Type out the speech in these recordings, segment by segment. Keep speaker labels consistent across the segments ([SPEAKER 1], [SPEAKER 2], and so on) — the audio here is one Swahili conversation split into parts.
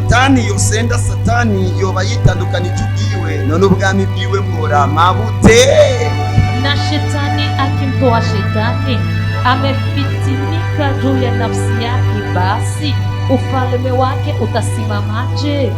[SPEAKER 1] Shetani yosenda satani yoba yitandukanije ubwiwe none ubwami bwiwe bworama bute?
[SPEAKER 2] Na shetani akimtoa shetani amefitinika juu ya nafsi yake, basi ufalme wake utasimamaje?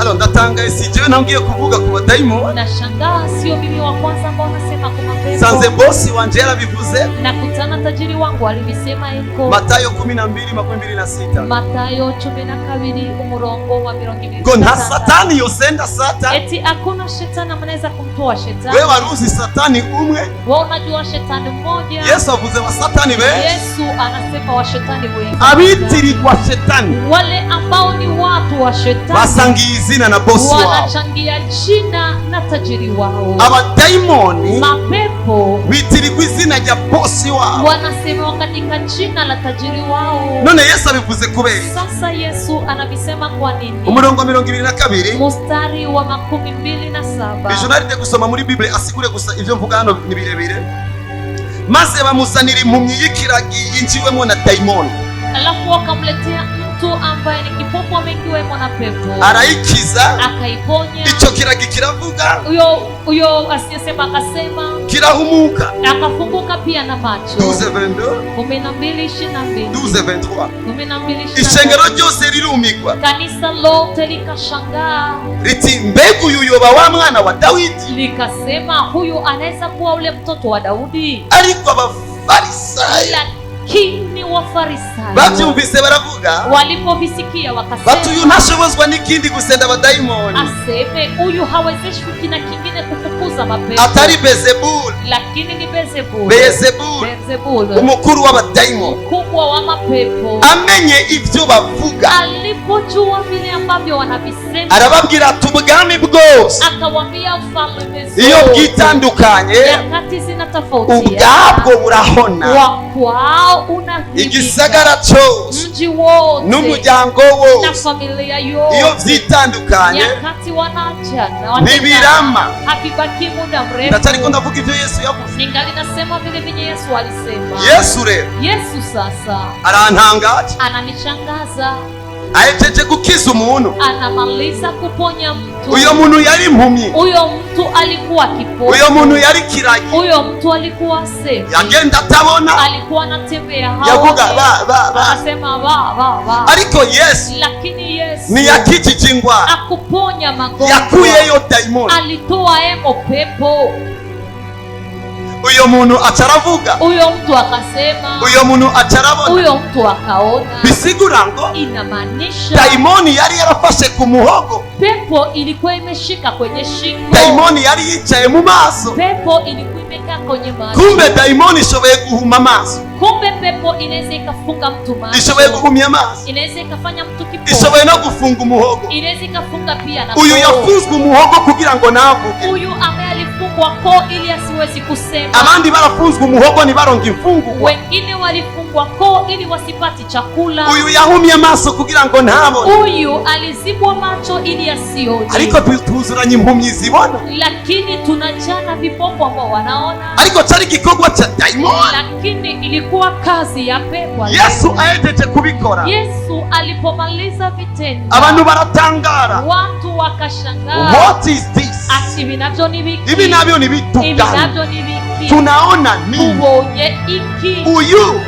[SPEAKER 1] Alors ndatangaye si jewe nambwiye kuvuga ku badaimoni.
[SPEAKER 2] Nashangaa sio mimi wa kwanza ambao nasema kwa mapepo.
[SPEAKER 1] Sanze bosi wanje yarabivuze.
[SPEAKER 2] Nakutana tajiri wangu alivisema iko.
[SPEAKER 1] Matayo 12:26.
[SPEAKER 2] Matayo 12 umurongo wa 26.
[SPEAKER 1] Ngo nta satani yosenda satani.
[SPEAKER 2] Eti hakuna shetani anaweza kumtoa shetani.
[SPEAKER 1] Wewe waruzi satani umwe?
[SPEAKER 2] Wewe unajua shetani mmoja.
[SPEAKER 1] Yesu avuze wa satani benshi.
[SPEAKER 2] Yesu anasema wa shetani wengi.
[SPEAKER 1] Abitirirwa shetani.
[SPEAKER 2] Wale ambao ni watu wa shetani.
[SPEAKER 1] Basangiye izina na bosi wao.
[SPEAKER 2] Wanachangia jina na tajiri wao.
[SPEAKER 1] Abadaimoni
[SPEAKER 2] mapepo
[SPEAKER 1] bitirirwa izina rya bosi wao.
[SPEAKER 2] Wanasema katika jina la tajiri wao.
[SPEAKER 1] None Yesu abivuze kubera.
[SPEAKER 2] Sasa Yesu anabisema kwa nini?
[SPEAKER 1] Umurongo 22
[SPEAKER 2] mstari wa 27.
[SPEAKER 1] Bijunarite gusoma muri Bible asigure gusa ivyo mvuga hano ni birebire. Maze bamuzanira impumyi y'ikiragi yinjiwemo na daimoni.
[SPEAKER 2] Alafu wakamletea mtu ambaye ni kipofu ameingiwemo na pepo.
[SPEAKER 1] Arayikiza,
[SPEAKER 2] akaiponya.
[SPEAKER 1] Icho kiragi kiravuga.
[SPEAKER 2] Uyo asiyesema akasema.
[SPEAKER 1] Kirahumuka.
[SPEAKER 2] Akafunguka pia na macho. 12:22. 12:23. Ishengero
[SPEAKER 1] ryose rirumigwa.
[SPEAKER 2] Kanisa lote likashangaa.
[SPEAKER 1] Riti mbegu uyu yoba wa mwana wa Dawidi.
[SPEAKER 2] Likasema huyu anaweza kuwa ule mtoto wa Daudi.
[SPEAKER 1] Ariko abafarisayo
[SPEAKER 2] lakini Wafarisayo
[SPEAKER 1] bavyumvise baravuga,
[SPEAKER 2] walipovisikia wakasema,
[SPEAKER 1] batu uyu ntashobozwa n'ikindi gusenda abadayimoni.
[SPEAKER 2] Aseme huyu hawezeshwi kina kingine kufukuza mapepo
[SPEAKER 1] atari Beelzebul,
[SPEAKER 2] lakini ni Beelzebul.
[SPEAKER 1] Beelzebul umukuru w'abadayimoni,
[SPEAKER 2] mkubwa wa mapepo.
[SPEAKER 1] Amenye ivyo bavuga,
[SPEAKER 2] alipojua vile ambavyo wanavisema,
[SPEAKER 1] arababwira ati ubwami bwose,
[SPEAKER 2] akawaambia ufalme zote
[SPEAKER 1] iyo bwitandukanye,
[SPEAKER 2] nyakati zinatofautiana,
[SPEAKER 1] ubwabwo burahona.
[SPEAKER 2] Wakwao unahibika,
[SPEAKER 1] igisagara cyose,
[SPEAKER 2] mji wote,
[SPEAKER 1] n'umuryango wose,
[SPEAKER 2] na familia yote,
[SPEAKER 1] iyo vyitandukanye,
[SPEAKER 2] nyakati wanachana,
[SPEAKER 1] nibirama,
[SPEAKER 2] habibaki muda mrefu.
[SPEAKER 1] Ndatariko ndavuga ivyo Yesu yavuze.
[SPEAKER 2] Ningali nasema vile vile Yesu alisema.
[SPEAKER 1] Yesu rero,
[SPEAKER 2] Yesu sasa
[SPEAKER 1] arantangaje,
[SPEAKER 2] ananishangaza.
[SPEAKER 1] ahejeje gukiza umuntu,
[SPEAKER 2] anamaliza kuponya mtu.
[SPEAKER 1] Uyo muntu yari impumyi,
[SPEAKER 2] uyo mtu alikuwa kipofu,
[SPEAKER 1] uyo muntu yari kiragi,
[SPEAKER 2] uyo mtu alikuwa sefi,
[SPEAKER 1] yagenda atabona,
[SPEAKER 2] alikuwa anatembea haoni,
[SPEAKER 1] yavuga
[SPEAKER 2] anasema ba.
[SPEAKER 1] Ariko Yesu,
[SPEAKER 2] lakini Yesu
[SPEAKER 1] ni yakijije ingwara,
[SPEAKER 2] akuponya magonjwa,
[SPEAKER 1] yakuyeyo daimoni,
[SPEAKER 2] alitoa emo pepo.
[SPEAKER 1] Uyo muntu acaravuga,
[SPEAKER 2] uyo mtu akasema,
[SPEAKER 1] uyo muntu acarabona,
[SPEAKER 2] uyo mtu akaona.
[SPEAKER 1] Bisigura ngo
[SPEAKER 2] inamaanisha
[SPEAKER 1] daimoni yari yarafashe ku muhogo,
[SPEAKER 2] pepo ilikuwa imeshika kwenye shingo,
[SPEAKER 1] daimoni yari yicaye mu maso,
[SPEAKER 2] pepo ilikuwa imekaa kwenye macho.
[SPEAKER 1] Kumbe daimoni ishoboye guhuma maso,
[SPEAKER 2] kumbe pepo inaweza ikafunga mtu macho,
[SPEAKER 1] ishoboye guhumya maso,
[SPEAKER 2] inaweza ikafanya mtu kipofu,
[SPEAKER 1] ishoboye no gufunga umuhogo.
[SPEAKER 2] inaweza ikafunga pia na
[SPEAKER 1] uyu yafunzwe umuhogo kugira ngo navuge,
[SPEAKER 2] uyu ambaye alifungwa koo ili asiwezi kusema,
[SPEAKER 1] abandi barafunzwe umuhogo ni baronga imfungurwa,
[SPEAKER 2] wengine walifungwa koo ili wasipati chakula.
[SPEAKER 1] Uyu yahumye maso kugira ngo ntabone,
[SPEAKER 2] uyu alizibwa macho ili asione.
[SPEAKER 1] Ariko tuzuranye impumyi zibona,
[SPEAKER 2] lakini tunajana vipofu ambao wanaona.
[SPEAKER 1] Ariko cari gikorwa cha daimoni,
[SPEAKER 2] lakini ilikuwa kazi ya pepo.
[SPEAKER 1] Yesu ahejeje kubikora,
[SPEAKER 2] Yesu alipomaliza vitendo,
[SPEAKER 1] abantu baratangara,
[SPEAKER 2] watu wakashangaa.
[SPEAKER 1] What is this?
[SPEAKER 2] Ati binavyo ni biki,
[SPEAKER 1] ibi navyo ni vitu gani?
[SPEAKER 2] Binavyo ni biki,
[SPEAKER 1] tunaona nini?
[SPEAKER 2] Ubonye iki,
[SPEAKER 1] uyu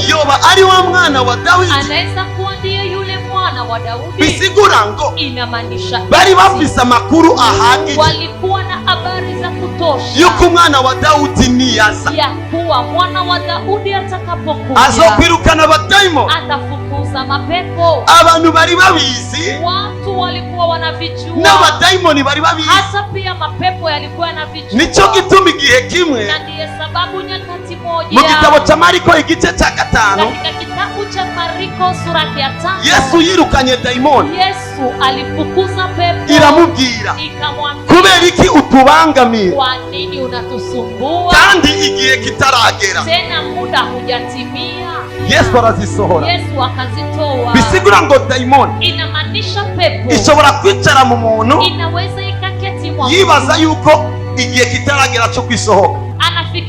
[SPEAKER 1] yoba ari wa mwana wa Dawidi,
[SPEAKER 2] anaweza kuwa ndiye yule mwana wa Daudi.
[SPEAKER 1] Bisigura ngo
[SPEAKER 2] inamaanisha
[SPEAKER 1] bari bafise amakuru ahagije,
[SPEAKER 2] walikuwa na habari za kutosha
[SPEAKER 1] yuko mwana wa Daudi niyaza,
[SPEAKER 2] ya kuwa mwana wa Daudi atakapokuja
[SPEAKER 1] azokwirukana abadaimoni,
[SPEAKER 2] atafukuza mapepo.
[SPEAKER 1] Abantu bari babizi,
[SPEAKER 2] watu walikuwa wanavijua,
[SPEAKER 1] n'abadaimoni bari babizi,
[SPEAKER 2] hata pia mapepo yalikuwa yanavijua.
[SPEAKER 1] Nico gituma igihe kimwe,
[SPEAKER 2] na ndiye sababu nyakati moja
[SPEAKER 1] mu gitabo cha Mariko igice cha 5,
[SPEAKER 2] katika kitabu cha Mariko sura ya 5,
[SPEAKER 1] Yesu yirukanye daimoni,
[SPEAKER 2] Yesu alifukuza pepo,
[SPEAKER 1] iramubwira
[SPEAKER 2] ikamwambia,
[SPEAKER 1] kubera iki utubangamira,
[SPEAKER 2] kwa nini unatusumbua,
[SPEAKER 1] kandi igihe kitaragera,
[SPEAKER 2] tena muda hujatimia.
[SPEAKER 1] Yesu arazisohora,
[SPEAKER 2] Yesu akazitoa.
[SPEAKER 1] Bisigura ngo daimoni,
[SPEAKER 2] inamaanisha pepo
[SPEAKER 1] ishobora kwicara mu muntu,
[SPEAKER 2] inaweza ikaketi mwa
[SPEAKER 1] yibaza yuko igihe kitaragera cyo kwisohoka,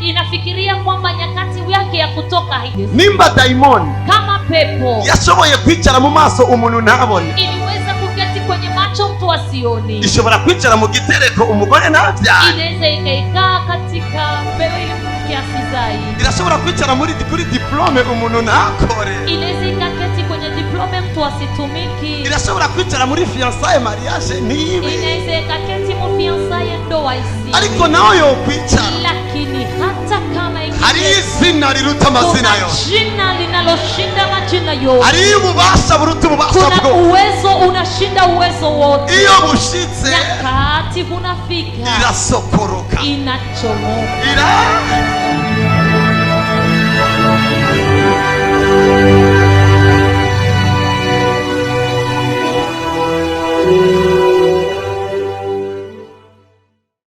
[SPEAKER 2] inafikiria kwamba nyakati yake ya kutoka hivi.
[SPEAKER 1] Nimba daimoni
[SPEAKER 2] kama pepo
[SPEAKER 1] yashoboye kwicara mu maso umuntu ntabone,
[SPEAKER 2] iliweza watu wasioni.
[SPEAKER 1] ishobora kwicara mu gitereko umugore ntabyaye,
[SPEAKER 2] Inaweza ikaikaa katika mbele kiasi zaidi.
[SPEAKER 1] irashobora kwicara kuri diplome umuntu ntakore,
[SPEAKER 2] Inaweza ikaketi kwenye diplome mtu asitumiki.
[SPEAKER 1] irashobora kwicara muri fiançailles mariage ntibe,
[SPEAKER 2] Inaweza ikaketi mu fiançailles ndoa isi.
[SPEAKER 1] ariko nawe yokwicara.
[SPEAKER 2] Lakini hata kama
[SPEAKER 1] hari izina riruta amazina yose,
[SPEAKER 2] jina linaloshinda majina yote,
[SPEAKER 1] hari ububasha buruta ububasha
[SPEAKER 2] kuna
[SPEAKER 1] bwose.
[SPEAKER 2] uwezo unashinda uwezo wote.
[SPEAKER 1] iyo bushitse
[SPEAKER 2] Nyakati unafika,
[SPEAKER 1] irasokoroka,
[SPEAKER 2] inachomoka.
[SPEAKER 1] ira